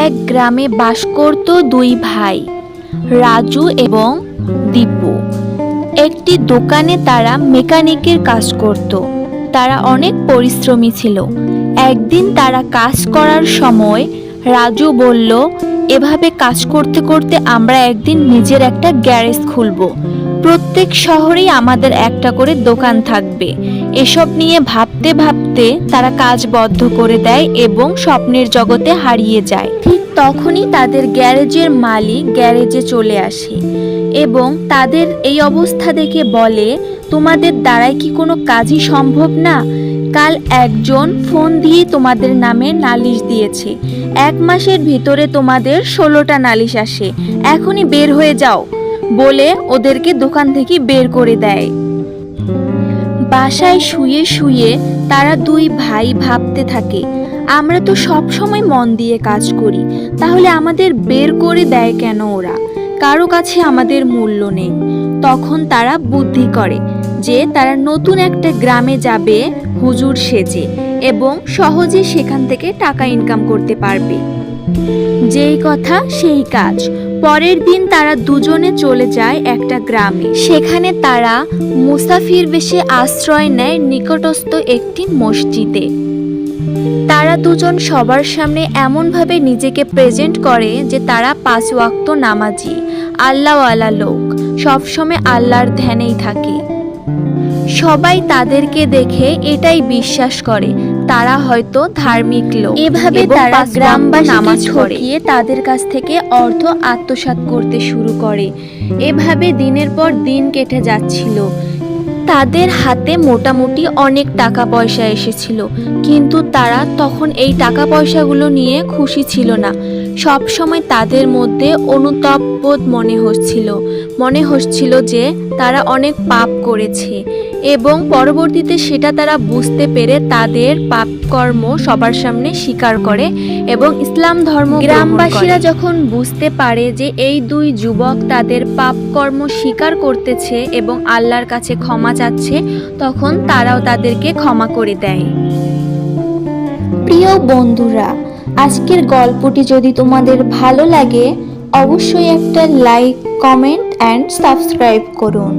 এক গ্রামে বাস করত দুই ভাই, রাজু এবং দীপু। একটি দোকানে তারা মেকানিকের কাজ করত। তারা অনেক পরিশ্রমী ছিল। একদিন তারা কাজ করার সময় রাজু বলল, এভাবে কাজ করতে করতে আমরা একদিন নিজের একটা গ্যারেজ খুলব। প্রত্যেক শহরেই আমাদের একটা করে দোকান থাকবে। এসব নিয়ে ভাবতে ভাবতে তারা কাজ বন্ধ করে দেয় এবং স্বপ্নের জগতে হারিয়ে যায়। ঠিক তখনই তাদের গ্যারেজের মালিক গ্যারেজে চলে আসে এবং তাদের এই অবস্থা দেখে বলে, তোমাদের দ্বারাই কি কোনো কাজই সম্ভব না? কাল একজন ফোন দিয়ে তোমাদের নামে নালিশ দিয়েছে। 1 মাসের ভিতরে তোমাদের 16টা নালিশ আসে। এখনই বের হয়ে যাও বলে ওদেরকে দোকান থেকে বের করে দেয়। বাসায় শুয়ে শুয়ে তারা দুই ভাই ভাবতে থাকে, আমরা তো সব সময় মন দিয়ে কাজ করি, তাহলে আমাদের বের করে দেয় কেন ওরা? কারো কাছে আমাদের মূল্য নেই। তখন তারা বুদ্ধি করে যে তারা নতুন একটা গ্রামে যাবে হুজুর সেজে এবং সহজে সেখান থেকে টাকা ইনকাম করতে পারবে। যেই কথা সেই কাজ। পরের দিন তারা দুজনে চলে যায় একটা গ্রামে। সেখানে তারা মুসাফির বেশে আশ্রয় নেয় নিকটস্থ একটি মসজিদে। তারা দুজন সবার সামনে এমনভাবে নিজেকে প্রেজেন্ট করে যে তারা 5 ওয়াক্ত নামাজি, আল্লাহওয়ালা লোক, সবসময় আল্লাহর ধ্যানেই থাকে। সবাই তাদেরকে দেখে এটাই বিশ্বাস করে তারা হয়তো ধার্মিক লোক। এভাবে তারা গ্রামবাসীকে ঠকিয়ে তাদের কাছ থেকে অর্থ আত্মসাৎ করতে শুরু করে। এভাবে দিনের পর দিন কেটে যাচ্ছিল। তাদের হাতে মোটামুটি অনেক টাকা পয়সা এসেছিল, কিন্তু তারা তখন এই টাকা পয়সাগুলো নিয়ে খুশি ছিল না। সব সময় তাদের মধ্যে অনুতাপ বোধ মনে হচ্ছিল যে তারা অনেক পাপ করেছে এবং পরবর্তীতে সেটা তারা বুঝতে পেরে তাদের পাপকর্ম সবার সামনে স্বীকার করে এবং ইসলাম ধর্ম গ্রামবাসীরা যখন বুঝতে পারে যে এই দুই যুবক তাদের পাপকর্ম স্বীকার করতেছে এবং আল্লাহর কাছে ক্ষমা চাচ্ছে, তখন তারাও তাদেরকে ক্ষমা করে দেয়। প্রিয় বন্ধুরা, আজকের গল্পটি যদি তোমাদের ভালো লাগে অবশ্যই একটা লাইক, কমেন্ট অ্যান্ড সাবস্ক্রাইব করুন।